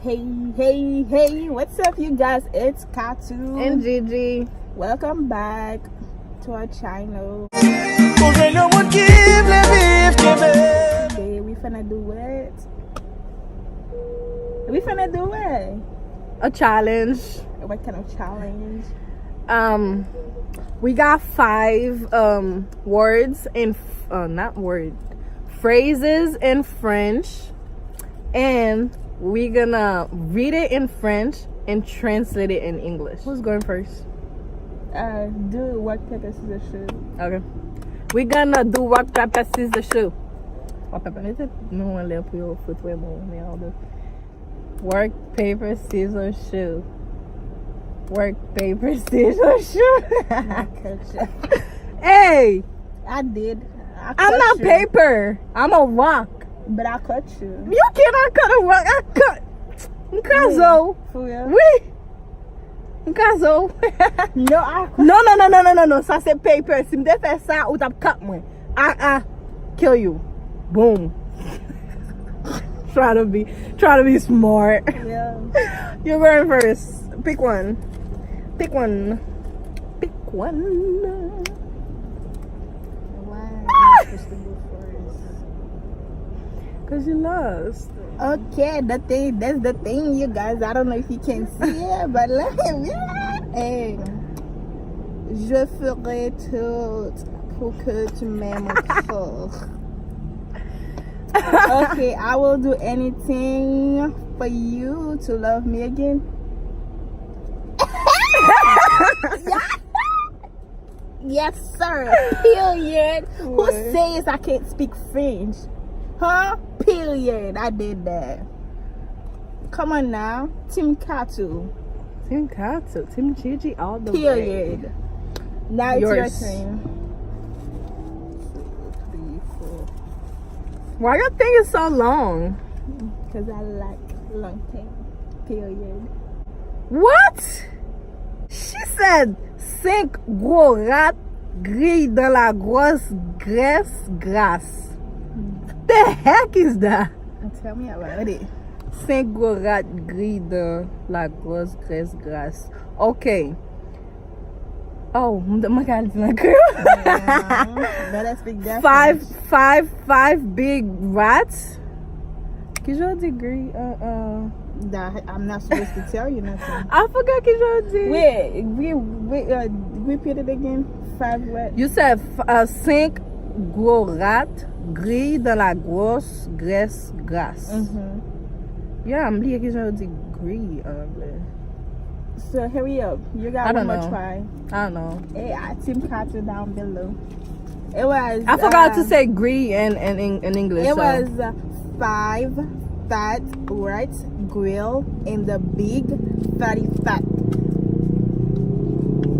Hey, what's up, you guys? It's Kathou and Gigi. Welcome back to our channel. Today we finna do what? We finna do what? A challenge. What kind of challenge? We got 5 words in phrases in French, and we're gonna read it in French and translate it in English. Who's going first? Do rock, paper, scissors, shoot. Okay. We're gonna do rock, paper, scissors, shoot. Rock, paper, no one left your footwear more. Work, paper, scissors, shoot. Work, paper, scissors, shoot. Hey! I did. I'm not paper. I'm a rock. But I cut you. You cannot cut a rock. I cut. Nkazo. For real? Oui. Nkazo. No, I cut. No. Ça c'est paper. Si m'de fè ça, ou tap cut moi. Kill you. Boom. Try to be smart. Yeah. You're going first. Pick one. Why am I supposed to go first? Cause you lost. Okay, that's the thing, you guys. I don't know if you can see it, but let me. Hey, je ferai tout pour que tu m'aimes encore. Okay, I will do anything for you to love me again. Yes, sir. Period. Who says I can't speak French? Huh? Period. I did that. Come on now. Team Kathou. Team Kathou. Team Gigi all the way. Period. Now it's your turn. 2, 3, 4. Why your thing is so long? Because I like long thing. Period. What? She said 5 gros rats gris dans la grosse graisse grasse. The heck is that? Tell me about it. 5 gros rats gris dans la grosse graisse grasse. Okay. Oh, my God, Better speak that. Five big rats. Que je dis gris? I'm not supposed to tell you nothing. I forgot que je dis. Wait, repeat it again. 5 what? You said 5 gros rats gris dans la grosse graisse grasse. Yeah, I'm lié que je dis gris en anglais. So hurry up. You got one more try. I don't know. Hey, Team Kathou down below. It was. I forgot to say gris in English. It was 5 fat rats grill in the big fatty fat.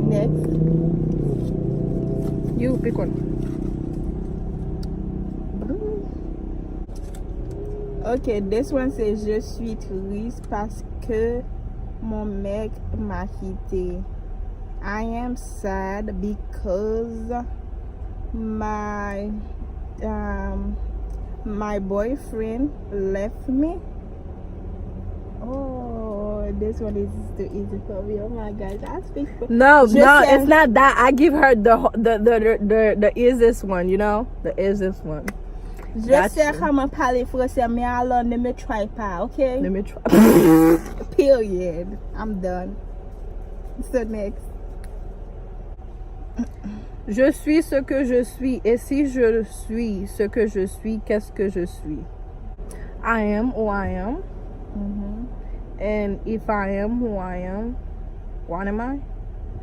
Next. You pick one. Okay, this one says je suis triste parce que mon mec m'a quitté. I am sad because my boyfriend left me. Oh, this one is too easy for me. Oh my gosh, I speak. No, it's not that. I give her the easiest one. You know, the easiest one. Je sais comment parler français, mais alors ne me try pas, okay? Let me try. Period. I'm done. So next. Je suis ce que je suis, et si je suis ce que je suis, qu'est-ce que je suis? I am who I am. And if I am who I am, what am I?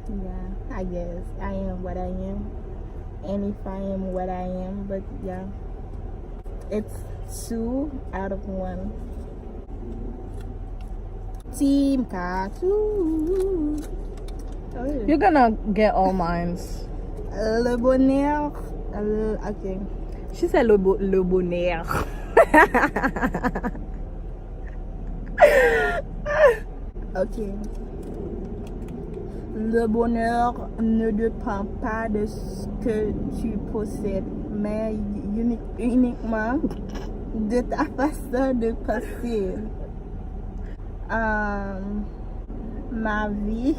Yeah, I guess I am what I am. And if I am what I am, but yeah, it's 2 out of 1. Team Kathou. You're gonna get all mines. Le bonheur. Okay. She said le bonheur. Ok. Le bonheur ne dépend pas de ce que tu possèdes, mais uniquement de ta façon de penser. Ma vie.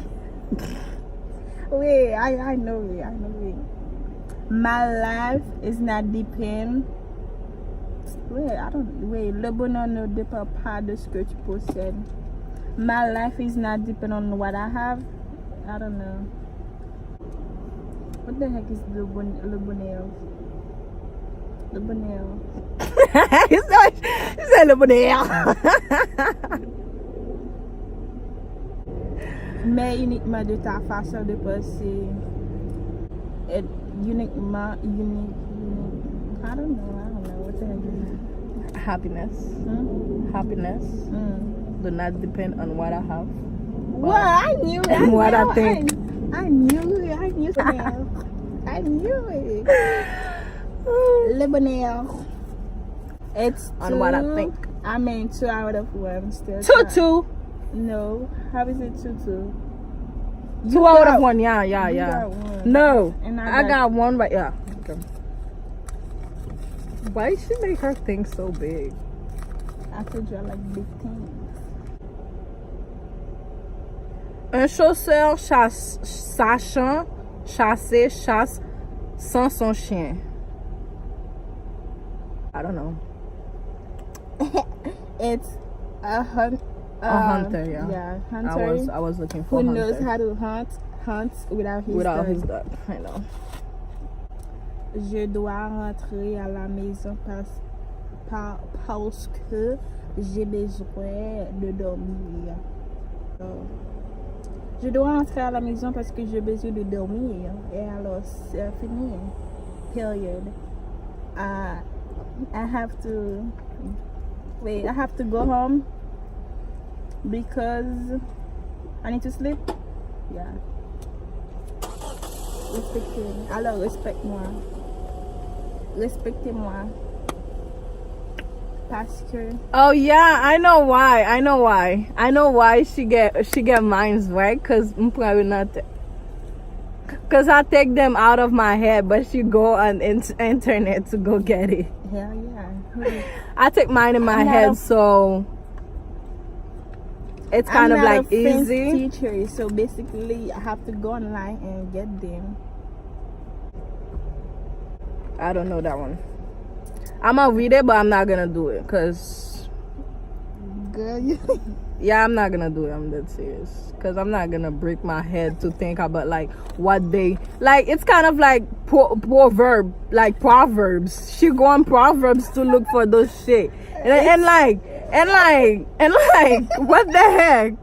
Wait, I know it. My life is not depend. Wait, le bonheur ne dépend pas de ce que tu possèdes. My life is not depend on what I have. I don't know. What the heck is le bonheur? Le bonheur. He said le bonheur. Mais uniquement de ta façon de penser. Et uniquement, I don't know what the heck is that? Happiness. Happiness do not depend on what I have. Well, I knew that. And what I think. I knew it. I knew it. Le bonheur. It's On two, what I think. I mean 2 out of 1 still. 2-2. No. How is it 2-2? 2 out of 1. Yeah. You got one. No. And I got 1, but yeah. Okay. Why did she make her think so big? I told you I like big things. Un chasseur sachant chasser chasse sans son chien. I don't know. It's a hunter, yeah. Yeah, hunter. I was looking who for knows hunter. how to hunt without his dog. I know. Je dois rentrer à la maison parce que j'ai besoin de dormir. Je dois rentrer à la maison parce que j'ai besoin de dormir. Et alors, c'est fini. Period. I have to go home because I need to sleep. Yeah. Alors, respecte-moi. Respectez-moi. Parce que Oh yeah, I know why she get mines right, cause I take them out of my head, but she go on internet to go get it. hell yeah. I take mine in my head, so it's kind of like I'm not a easy. French teacher, so basically I have to go online and get them. I don't know that one. I'm gonna read it, but I'm not gonna do it, cause Girl, yeah, I'm not gonna do it. I'm dead serious, cause I'm not gonna break my head to think about like what they like. It's kind of like proverbs. She go on Proverbs to look for those shit, and like what the heck?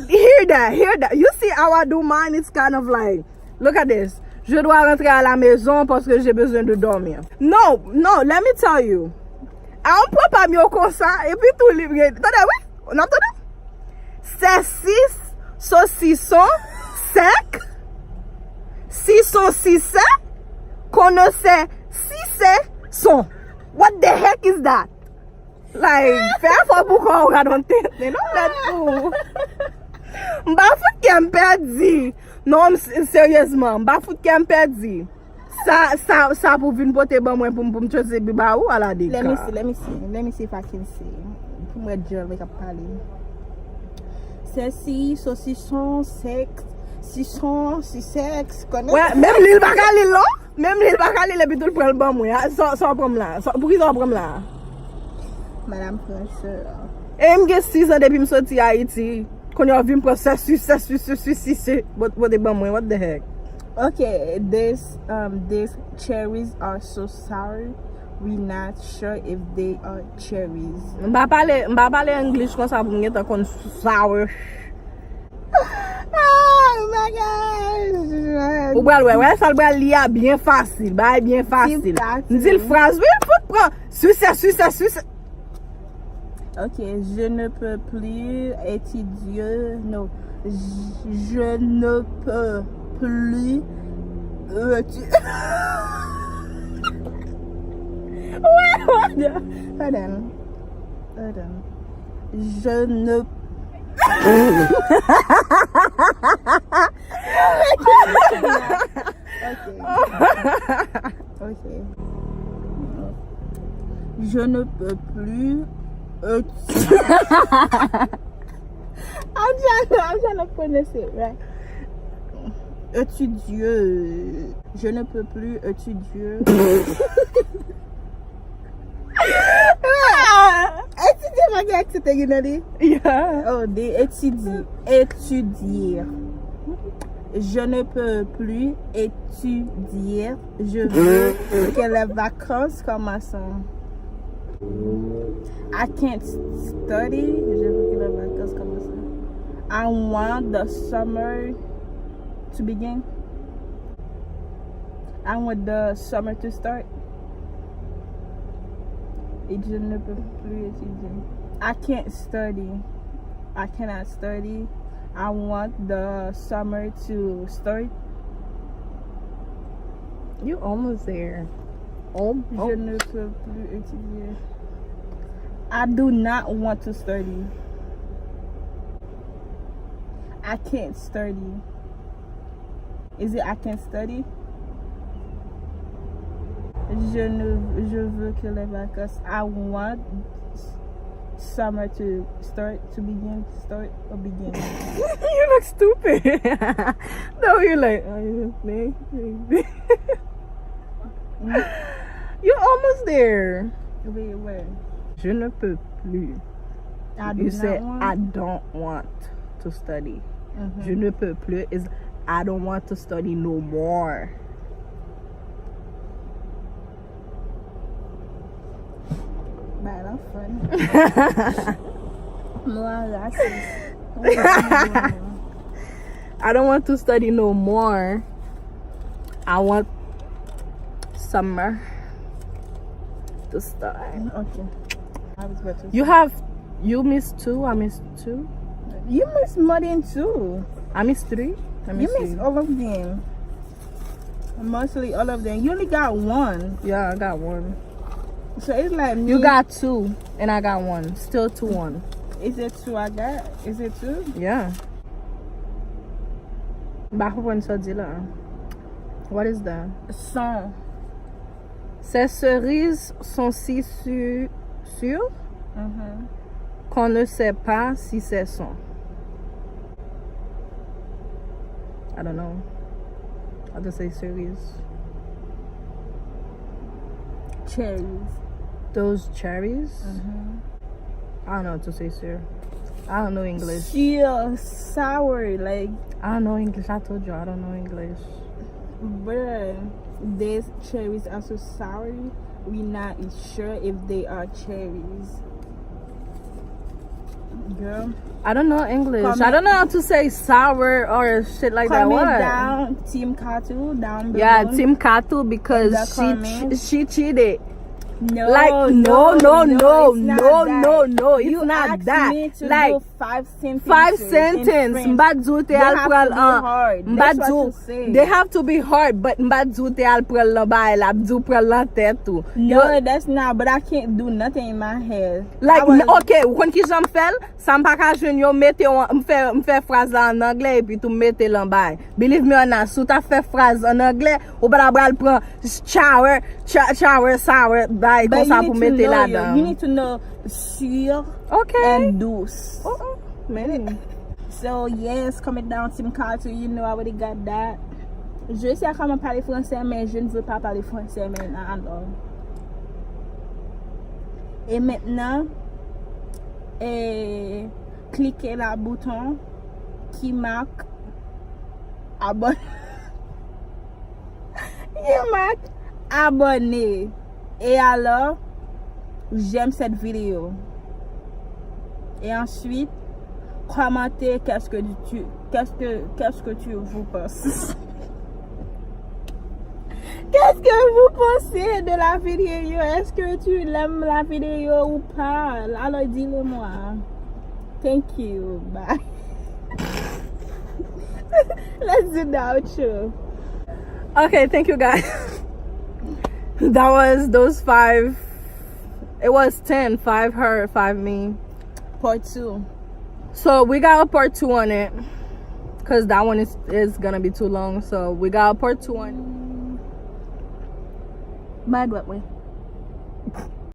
Hear that. You see how I do mine? It's kind of like, look at this. Je dois rentrer à la maison parce que j'ai besoin de dormir. No, let me tell you. On prend pas mieux comme ça et puis tout libre. Attendez, oui? On entend? C'est 6 saucissons secs. 6 saucissons qu'on ne sait si c'est son. What the heck is that? Like, fais for pourquoi on regarde tête. Non, là-tout. Mba fout qu'elle perdi. Non, sérieusement, mba fout qu'elle perdi. Ça pour venir porter bon moi pour me choisir biba ou à la dé. Let me see if I can see. Pour moi dire avec parler. C'est 6 saucissons secs. 6 secs. Ouais, même l'île bacali là. Même l'île bacali là puis tout prend le bon moi. Ça prend là. Pour qui ça prend là? Madame François. Et m'ge 6 ans depuis me sorti Haïti. Quand you vient pour ça what the heck? Okay, these cherries are so sour. We're not sure if they are cherries. Mba parler English comme ça pour me get kon sour. Oh my gosh. Ou ouais, ça le lia bien facile, bien facile. Dis le phrase, oui, faut prendre. Suisse. Ok, je ne peux plus étudier. Non, je ne peux plus étudier. Hold on. Je ne. Ok. Je ne peux plus I'm trying to pronounce it right. Étudieux. Je ne peux plus étudier. Étudier, Yeah. oh, étudier. Je ne peux plus étudier. Je veux que les vacances commencent. I can't study. Je veux que les vacances commencent. I want the summer to begin. I want the summer to start. Et je ne peux plus étudier. I can't study. I cannot study. I want the summer to start. You almost there. Je ne peux plus étudier. I do not want to study. I can't study. Is it I can't study? Je veux que les vacances. I want summer to start, to begin, start or begin. You look stupid. No, you're like, oh, you me. You're almost there. Wait, where? Je ne peux plus. You said I don't want to study. Je ne peux plus is I don't want to study no more. Bad, I'm funny. I don't want to study no more. I want summer to start. Okay. I was about to You missed 2, I missed 2. You missed more than 2. I missed 3. You missed all of them. Mostly all of them. You only got 1. Yeah, I got 1. So it's like me. You got 2 and I got 1. Still 2-1. Is it 2 I got? Is it 2? Yeah. What is that? Sont. Ces cerises sont si sûres qu'on ne sait pas si c'est sont. I don't know how to say cerise. Cherries. Those cherries? I don't know how to say sir. I don't know English. Sour, like. I don't know English. I told you I don't know English. Bruh, these cherries are so sour. We're not sure if they are cherries. Girl. I don't know English. I don't know how to say sour or shit like that. Comment What? down Team Kathou down below. Yeah, Team Kathou because she cheated. No, like no, it's not that. Me to like do 5 sentences. 5 sentences. Mbadzu te al pral an. Mbadzu. They have to be hard, but mbadzu te al pral la bay la abdou pral la tête tout. No, that's not. But I can't do nothing in my head. Like okay, when ki jam fel, sam pa ka jwen yo mette m'fè phrase la en anglais et puis tout mette l'en bay. Believe me or not, sou ta fè phrase en anglais, ou bala bral pran shower, sour. But you need to know sûr and douce. Man. So yes, comment down Team Kathou, you know I already got that. Je sais comment parler français, mais je ne veux pas parler français maintenant. Et maintenant, cliquez le bouton qui marque abonner. Il marque abonner. Et alors, j'aime cette vidéo. Et ensuite, commentez qu'est-ce que tu vous pensez. Qu'est-ce que vous pensez de la vidéo? Est-ce que tu l'aimes la vidéo ou pas? Alors dis-le-moi. Thank you. Bye. Let's do the outro. Okay, thank you guys. That was those 5. It was 10. 5 her, 5 me. Part 2. So we got a part 2 on it. Because that one is gonna be too long. So we got a part 2 on it. Bad what way?